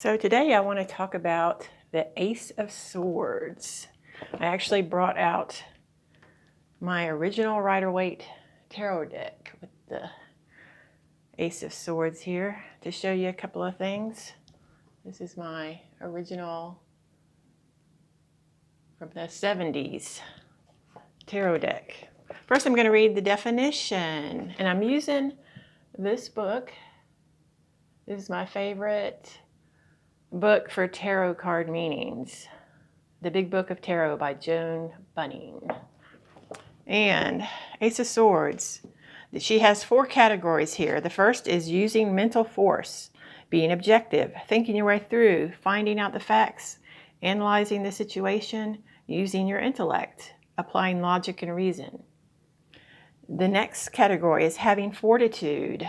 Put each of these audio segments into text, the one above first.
So today I want to talk about the Ace of Swords. I actually brought out my original Rider-Waite tarot deck with the Ace of Swords here to show you a couple of things. This is my original from the 70s tarot deck. First I'm going to read the definition, and I'm using this book. This is my favorite book for tarot card meanings, The Big Book of Tarot by Joan Bunning. And Ace of Swords, she has 4 categories here. The first is using mental force, being objective, thinking your way through, finding out the facts, analyzing the situation, using your intellect, applying logic and reason. The next category is having fortitude,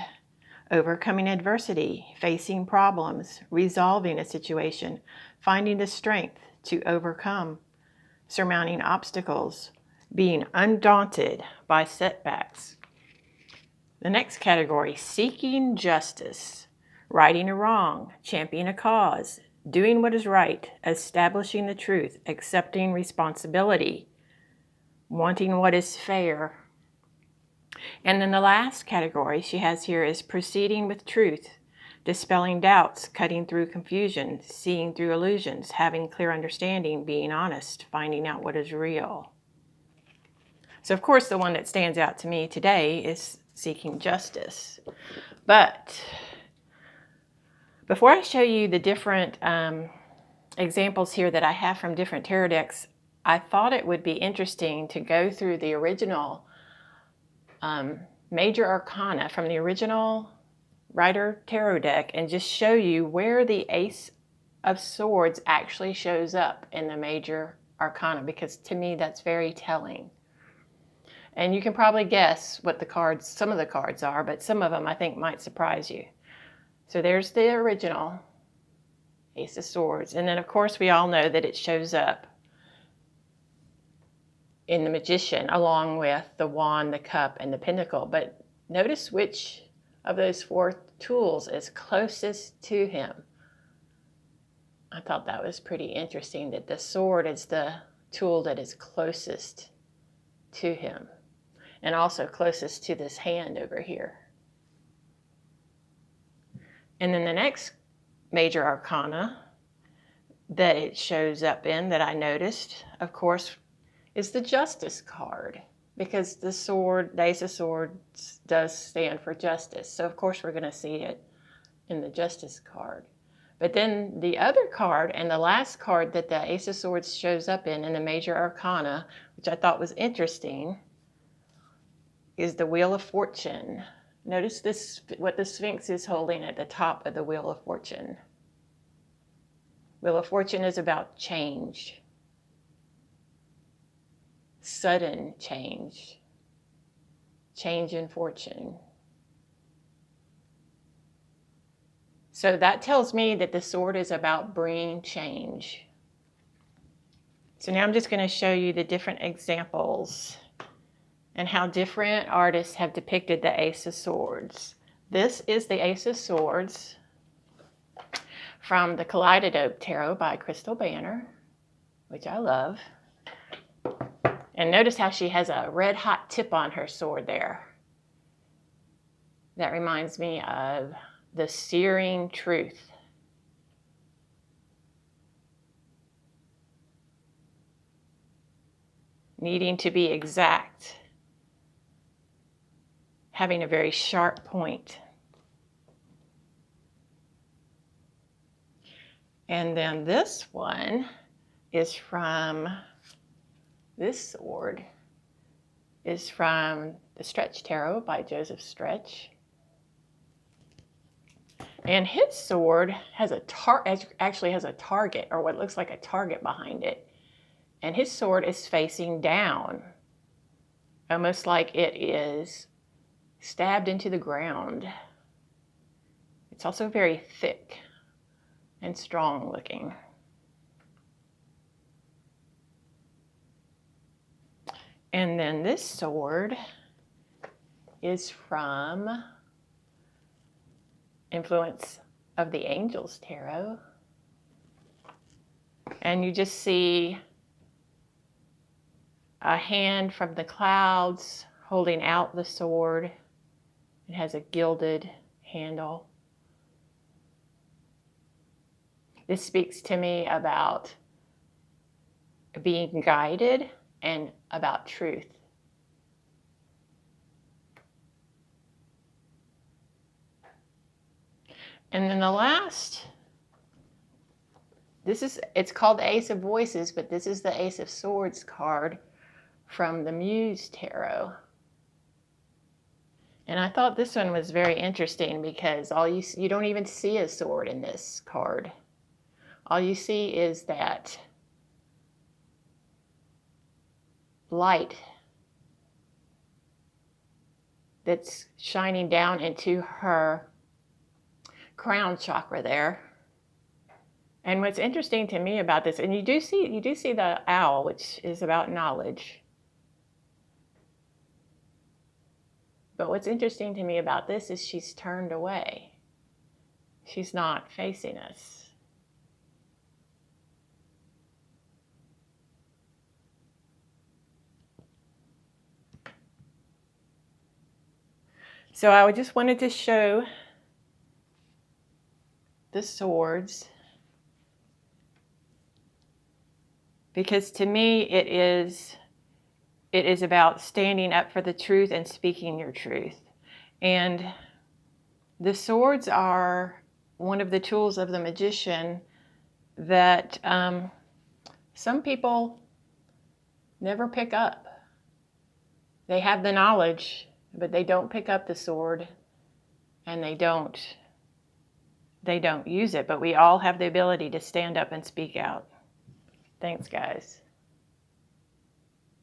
overcoming adversity, facing problems, resolving a situation, finding the strength to overcome, surmounting obstacles, being undaunted by setbacks. The next category, seeking justice, righting a wrong, championing a cause, doing what is right, establishing the truth, accepting responsibility, wanting what is fair. And then the last category she has here is proceeding with truth, dispelling doubts, cutting through confusion, seeing through illusions, having clear understanding, being honest, finding out what is real. So of course the one that stands out to me today is seeking justice. But before I show you the different examples here that I have from different tarot decks, I thought it would be interesting to go through the original major arcana from the original Rider tarot deck and just show you where the Ace of Swords actually shows up in the major arcana, because to me that's very telling. And you can probably guess what the cards, some of the cards are, but some of them I think might surprise you. So there's the original Ace of Swords, and then of course we all know that it shows up in the Magician along with the Wand, the Cup, and the Pentacle. But notice which of those 4 tools is closest to him. I thought that was pretty interesting, that the sword is the tool that is closest to him, and also closest to this hand over here. And then the next major arcana that it shows up in that I noticed, of course, is the Justice card, because the sword, the Ace of Swords, does stand for justice. So of course we're going to see it in the Justice card. But then the other card, and the last card that the Ace of Swords shows up in the major arcana, which I thought was interesting, is the Wheel of Fortune. Notice this, what the Sphinx is holding at the top of the Wheel of Fortune. Wheel of Fortune is about change. Sudden change. Change in fortune. So that tells me that the sword is about bringing change. So now I'm just going to show you the different examples and how different artists have depicted the Ace of Swords. This is the Ace of Swords from the Kaleidodope Tarot by Crystal Banner, which I love. And notice how she has a red hot tip on her sword there. That reminds me of the searing truth. Needing to be exact. Having a very sharp point. And then this one is from, this sword is from the Stretch Tarot by Joseph Stretch. And his sword has actually has a target, or what looks like a target behind it. And his sword is facing down, almost like it is stabbed into the ground. It's also very thick and strong looking. And then this sword is from Influence of the Angels Tarot And you just see a hand from the clouds holding out the sword. It has a gilded handle. This speaks to me about being guided and about truth. And then the last, it's called the Ace of Voices, but this is the Ace of Swords card from the Muse Tarot. And I thought this one was very interesting because you don't even see a sword in this card. All you see is that light that's shining down into her crown chakra there. And what's interesting to me about this, and you do see the owl, which is about knowledge. But what's interesting to me about this is she's turned away. She's not facing us. So I just wanted to show the swords because to me it is about standing up for the truth and speaking your truth. And the swords are one of the tools of the magician that some people never pick up. They have the knowledge, but they don't pick up the sword and they don't use it. But we all have the ability to stand up and speak out. Thanks, guys.